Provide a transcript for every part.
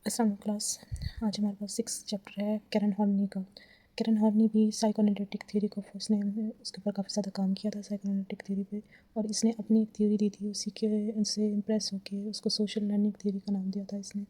अस्सलाम क्लास। आज हमारे पास 6 चैप्टर है कैरन हॉर्नी का। कैरन हॉर्नी भी साइकोएनालिटिक थ्योरी को उसने उसके ऊपर काफ़ी ज़्यादा काम किया था साइकोएनालिटिक थ्योरी पे, और इसने अपनी एक थ्योरी दी थी, उसी के उनसे इम्प्रेस होके उसको सोशल लर्निंग थ्योरी का नाम दिया था इसने।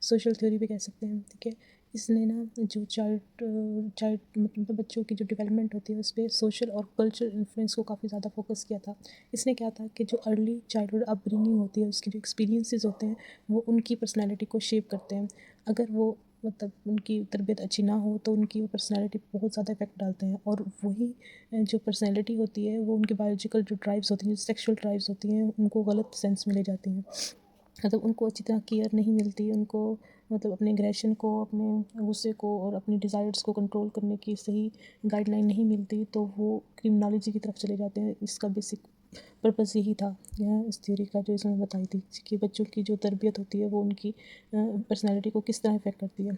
सोशल थ्योरी भी कह सकते हैं, ठीक है। इसने ना जो चाइल्ड मतलब बच्चों की जो डेवलपमेंट होती है उस पर सोशल और कल्चरल इन्फ्लुएंस को काफ़ी ज़्यादा फोकस किया था। इसने क्या था कि जो अर्ली चाइल्डहुड अपब्रिंगिंग होती है, उसके जो एक्सपीरियंसेस होते हैं वो उनकी पर्सनैलिटी को शेप करते हैं। अगर वो मतलब उनकी तरबियत अच्छी ना हो तो उनकी वो पर्सनैलिटी पर बहुत ज़्यादा इफेक्ट डालते हैं, और वही जो पर्सनैलिटी होती है वो उनकी बायोलॉजिकल जो ड्राइव्स होती हैं, जो सेक्शुअल ड्राइव्स होती हैं, उनको गलत सेंस में ले जाती हैं। मतलब उनको अच्छी तरह केयर नहीं मिलती, उनको मतलब अपने एग्रेशन को, अपने गुस्से को और अपनी डिज़ायर्स को कंट्रोल करने की सही गाइडलाइन नहीं मिलती, तो वो क्रिमिनोलॉजी की तरफ चले जाते हैं। इसका बेसिक पर्पस यही था, यह इस थ्योरी का जो इसमें बताई थी कि बच्चों की जो तरबियत होती है वो उनकी पर्सनैलिटी को किस तरह इफेक्ट करती है।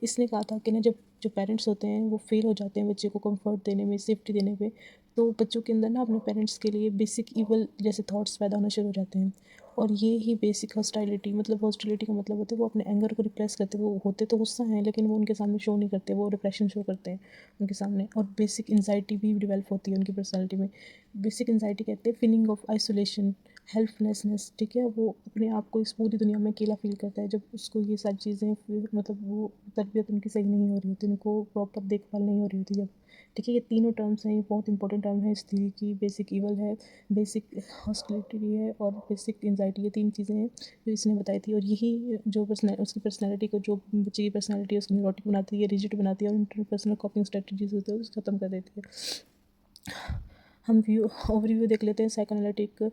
इसने कहा था कि ना जब जो पेरेंट्स होते हैं वो फेल हो जाते हैं बच्चे को कंफर्ट देने में, सेफ्टी देने पे, तो बच्चों के अंदर ना अपने पेरेंट्स के लिए बेसिक ईवल जैसे थॉट्स पैदा होना शुरू हो जाते हैं। और ये ही बेसिक हॉस्टाइलिटी, मतलब हॉस्टिलिटी का मतलब होता है वो अपने एंगर को रिप्रेस करते हैं। वो होते तो गुस्सा हैं लेकिन वो उनके सामने शो नहीं करते, वो डिप्रेशन शो करते हैं उनके सामने। और बेसिक एंजाइटी भी डेवलप होती है उनकी पर्सनैलिटी में। बेसिक एंजाइटी कहते हैं फीलिंग ऑफ आइसोलेशन, हेल्पलेसनेस, ठीक है। वो अपने आप को इस पूरी दुनिया में अकेला फील करता है जब उसको ये सारी चीज़ें मतलब वो तरबियत उनकी सही नहीं हो रही होती, उनको प्रॉपर देखभाल नहीं हो रही होती जब, ठीक है। ये तीनों टर्म्स हैं, ये बहुत इंपॉर्टेंट टर्म है इस थ्योरी की। बेसिक ईवल है, बेसिक हॉस्टिलिटी है और बेसिक एंजाइटी, ये तीन चीज़ें हैं जो इसने बताई थी। और यही जो उसकी पर्सनैलिटी को, जो बच्चे की पर्सनैलिटी है उसको न्यूरोटिक बनाती है, रिजिड बनाती है, और इंटरपर्सनल कॉपिंग स्ट्रेटजीज होती है उसको ख़त्म कर देती है। हम ओवरव्यू देख लेते हैं साइकोएनालिटिक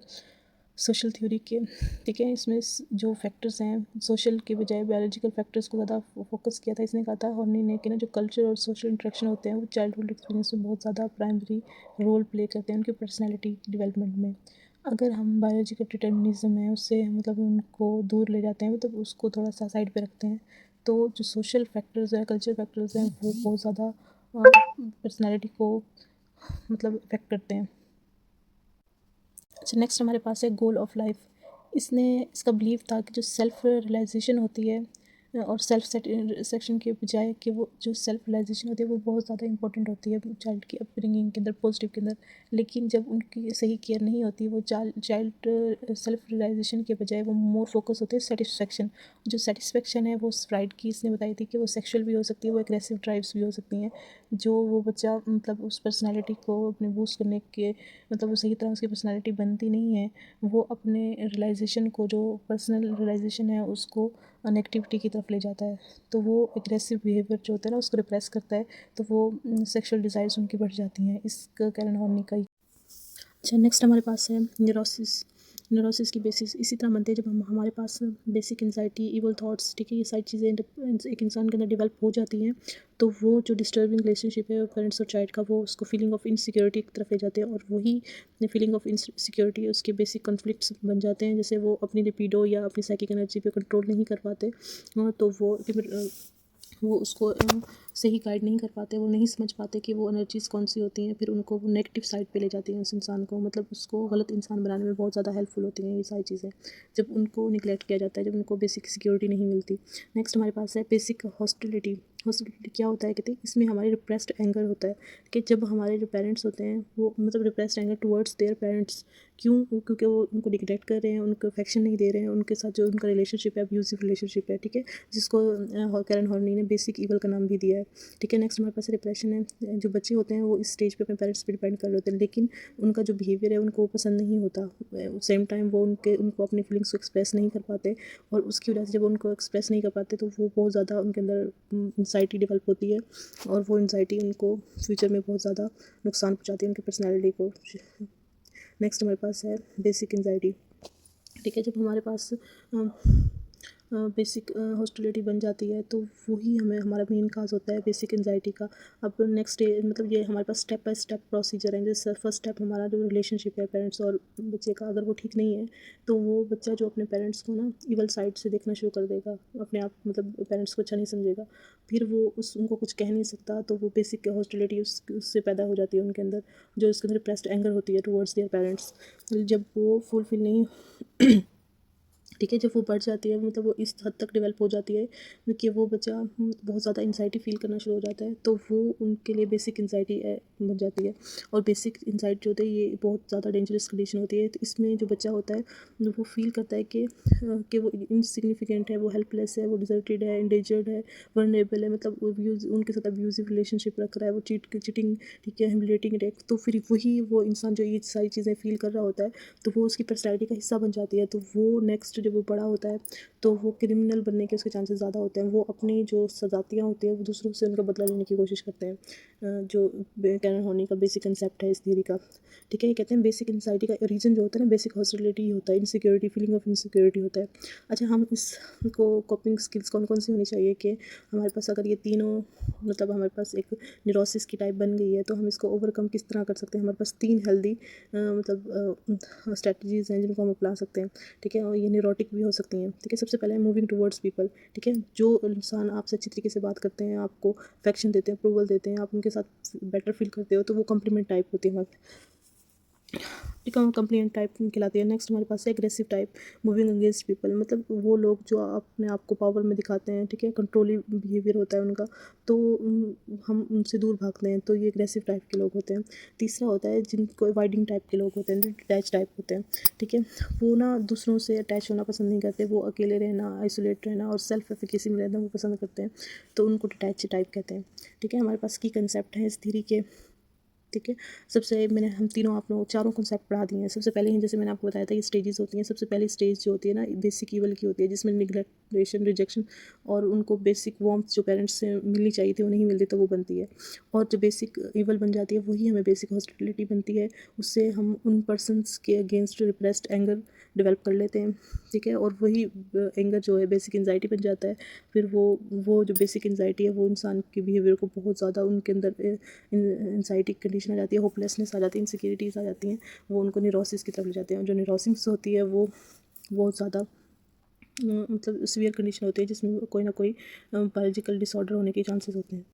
सोशल थ्योरी के, ठीक है। इसमें जो फैक्टर्स हैं सोशल के बजाय बायोलॉजिकल फैक्टर्स को ज़्यादा फोकस किया था। इसने कहा था हॉर्नी ने कि ना जो कल्चर और सोशल इंटरेक्शन होते हैं वो चाइल्डहुड एक्सपीरियंस में बहुत ज़्यादा प्राइमरी रोल प्ले करते हैं उनके पर्सनैलिटी डेवलपमेंट में। अगर हम बायोलॉजिकल डिटर्मिनिज्म है उससे मतलब उनको दूर ले जाते हैं, मतलब उसको थोड़ा सा साइड पे रखते हैं, तो जो सोशल फैक्टर्स हैं, कल्चर फैक्टर्स हैं, वो बहुत ज़्यादा पर्सनैलिटी को मतलब इफेक्ट करते हैं। अच्छा, नेक्स्ट हमारे पास है गोल ऑफ लाइफ। इसने इसका बिलीव था कि जो सेल्फ रियलाइजेशन होती है और सेल्फ सेक्शन के बजाय कि वो जो सेल्फ रियलाइजेशन होती है वो बहुत ज़्यादा इंपॉर्टेंट होती है चाइल्ड की अपब्रिंगिंग के अंदर, पॉजिटिव के अंदर। लेकिन जब उनकी सही केयर नहीं होती, वो चाइल्ड सेल्फ रियलाइजेशन के बजाय वो मोर फोकस होते हैं सेटिस्फेक्शन। जो सेटिस्फेक्शन है वो स्प्राइड की इसने बताई थी कि वो सेक्शुअल भी हो सकती है, वो एग्रेसिव ड्राइव्स भी हो सकती हैं। जो वो बच्चा मतलब उस पर्सनैलिटी को अपने बूस्ट करने के मतलब वो सही तरह उसकी पर्सनैलिटी बनती नहीं है, वो अपने रियलाइजेशन को, जो पर्सनल रियलाइजेशन है उसको नेगेटिविटी की तरफ ले जाता है। तो वो एग्रेसिव बिहेवियर जो होता है ना उसको रिप्रेस करता है, तो वो सेक्सुअल डिज़ायर्स उनकी बढ़ जाती हैं। इसका कैरन हॉर्नी का। अच्छा, नेक्स्ट हमारे पास है न्यूरोसिस। न्यूरोसिस की बेसिस इसी तरह बनती है जब हम हमारे पास बेसिक एंजाइटी, इवल थॉट्स, ठीक है, ये सारी चीज़ें एक इंसान के अंदर डेवलप हो जाती हैं, तो वो जो डिस्टर्बिंग रिलेशनशिप है पेरेंट्स और चाइल्ड का, वो उसको फीलिंग ऑफ इनसिक्योरिटी की तरफ ले जाते हैं, और वही फीलिंग ऑफ इनसिक्योरिटी उसके बेसिक कॉन्फ्लिक्ट्स बन जाते हैं। जैसे वो अपनी लिपिडो या अपनी साइकिक एनर्जी पे कंट्रोल नहीं कर पाते, तो वो उसको सही गाइड नहीं कर पाते, वो नहीं समझ पाते कि वो एनर्जीज़ कौन सी होती हैं, फिर उनको वो नेगेटिव साइड पे ले जाती हैं उस इंसान को, मतलब उसको गलत इंसान बनाने में बहुत ज़्यादा हेल्पफुल होती हैं ये सारी चीज़ें, जब उनको निगलेक्ट किया जाता है, जब उनको बेसिक सिक्योरिटी नहीं मिलती। नेक्स्ट हमारे पास है बेसिक हॉस्टिलिटी। हॉस्टिलिटी क्या होता है, कहते हैं इसमें हमारे रिप्रेस्ड एंगर होता है कि जब हमारे जो पेरेंट्स होते हैं वो मतलब repressed anger towards their parents, क्यों? क्योंकि वो उनको निगलेक्ट कर रहे हैं, उनको अफेक्शन नहीं दे रहे हैं, उनके साथ जो उनका रिलेशनशिप है अब्यूसिव रिलेशनशिप है, ठीक है, जिसको कैरन हॉर्नी ने बेसिक ईवल का नाम भी दिया है, ठीक है। नेक्स्ट हमारे पास डिप्रेशन है। जो बच्चे होते हैं वो इस स्टेज पे अपने पेरेंट्स पे डिपेंड कर रहे होते हैं, लेकिन उनका जो बिहेवियर है उनको पसंद नहीं होता, सेम टाइम वो उनको अपनी फीलिंग्स को एक्सप्रेस नहीं कर पाते, और उसकी वजह से जब उनको एक्सप्रेस नहीं कर पाते तो वो बहुत ज़्यादा उनके अंदर एंजाइटी डेवलप होती है, और वो एंजाइटी उनको फ्यूचर में बहुत ज़्यादा नुकसान पहुँचाती है उनकी पर्सनैलिटी को। नेक्स्ट हमारे पास है बेसिक एंजाइटी, ठीक है। जब हमारे पास बेसिक हॉस्टिलिटी बन जाती है तो वही हमें हमारा मेन काज होता है बेसिक एंजाइटी का। अब नेक्स्ट डे मतलब ये हमारे पास स्टेप बाय स्टेप प्रोसीजर है। जैसे फर्स्ट स्टेप हमारा जो रिलेशनशिप है पेरेंट्स और बच्चे का, अगर वो ठीक नहीं है तो वो बच्चा जो अपने पेरेंट्स को ना इवल साइड से देखना शुरू कर देगा, अपने आप मतलब पेरेंट्स को अच्छा नहीं समझेगा, फिर वो उनको कुछ कह नहीं सकता, तो वो बेसिक हॉस्टिलिटी उससे पैदा हो जाती है उनके अंदर, जो उसके अंदर रिप्रेस्ड एंगर होती है टुवर्ड्स देयर पेरेंट्स। जब वो फुलफिल नहीं ठीक है, जब वो बढ़ जाती है मतलब वो इस हद तक डेवलप हो जाती है कि वो बच्चा बहुत ज़्यादा एंग्जायटी फ़ील करना शुरू हो जाता है, तो वो उनके लिए बेसिक एंग्जायटी बन जाती है। और बेसिक एंग्जायटी जो होता है ये बहुत ज़्यादा डेंजरस कंडीशन होती है। तो इसमें जो बच्चा होता है वो फ़ील करता है कि वो इनसिग्निफिकेंट है, वो हेल्पलेस है, वो डिज़र्टेड है, एंडेंजर्ड है, वल्नरेबल है, मतलब वो उनके साथ अब्यूज़िव रिलेशनशिप रख रहा है, वो चीटिंग, ठीक है, ह्यूमिलिएटिंग अटैक। तो फिर वही वो इंसान जो ये सारी चीज़ें फ़ील कर रहा होता है, तो वो उसकी पर्सनैलिटी का हिस्सा बन जाती है। तो वो नेक्स्ट जब वो बड़ा होता है तो वो क्रिमिनल बनने के उसके चांसेस ज़्यादा होते हैं। वो अपनी जो सज़ातियाँ होती हैं वो दूसरों से उनका बदला लेने की कोशिश करते हैं। जो कैनन होनी का बेसिक कंसेप्ट है इस थ्योरी का, ठीक है, ये कहते हैं बेसिक एंग्जायटी का रीज़न जो होता है ना, बेसिक हॉस्टिलिटी होता है, इनसिक्योरिटी, फीलिंग ऑफ इनसिक्योरिटी होता है। अच्छा, हम इसको कॉपिंग स्किल्स कौन कौन सी होनी चाहिए कि हमारे पास अगर ये तीनों मतलब हमारे पास एक न्यूरोसिस की टाइप बन गई है तो हम इसको ओवरकम किस तरह कर सकते हैं। हमारे पास 3 हेल्दी मतलब स्ट्रैटेजीज़ हैं जिनको हम अपना सकते हैं, ठीक है, और ये न्यूरोटिक भी हो सकती हैं, ठीक है। सबसे पहले है मूविंग टुवर्ड्स पीपल, ठीक है। जो इंसान आपसे अच्छी तरीके से बात करते हैं, आपको अफेक्शन देते हैं, अप्रूवल देते हैं, आप उनके साथ बेटर फील करते हो, तो वो कॉम्प्लीमेंट टाइप होती है हमारी, ठीक है, कंप्लेंट टाइप कहलाती है। नेक्स्ट हमारे पास है aggressive type, moving against people, मतलब वो लोग जो अपने आप को पावर में दिखाते हैं, ठीक है, कंट्रोलिंग बिहेवियर होता है उनका, तो हम उनसे दूर भागते हैं, तो ये एग्रेसिव टाइप के लोग होते हैं। तीसरा होता है जिनको अवॉइडिंग टाइप के लोग होते हैं, जो डिटैच टाइप होते हैं, ठीक है, वो ना दूसरों से अटैच होना पसंद नहीं करते, वो अकेले रहना, आइसोलेट रहना और सेल्फ एफिकेसी में रहना वो पसंद करते हैं, तो उनको डिटैच टाइप कहते हैं, ठीक है। हमारे पास की कंसेप्ट है इस थ्योरी के, ठीक है। सबसे मैंने हम तीनों आप लोगों चारों कॉन्सेप्ट पढ़ा दिए हैं। सबसे पहले ही जैसे मैंने आपको बताया था ये स्टेजेस होती हैं। सबसे पहली स्टेज जो होती है ना बेसिक ईवल की होती है, जिसमें निग्लेक्टेशन, रिजेक्शन और उनको बेसिक वार्मथ जो पेरेंट्स से मिलनी चाहिए थी वो नहीं मिलती, तो वो बनती है। और जो बेसिक ईवल बन जाती है वही हमें बेसिक हॉस्टिलिटी बनती है। उससे हम उन पर्सनस के अगेंस्ट रिप्रेस्ड एंगर डेवलप कर लेते हैं, ठीक है, और वही एंगर जो है बेसिक एंजाइटी बन जाता है। फिर वो जो बेसिक एंजाइटी है वो इंसान के बिहेवियर को बहुत ज़्यादा उनके अंदर एंजाइटी कंडीशन आ जाती है, होपलेसनेस आ जाती है, इनसिक्योरिटीज़ आ जाती हैं, वो उनको न्यूरोसिस की तरफ ले जाते हैं। जो न्यूरोसिस होती है वो बहुत ज़्यादा मतलब सीवियर कंडीशन होती है जिसमें कोई ना कोई बायोलॉजिकल डिसऑर्डर होने के चांसेस होते हैं।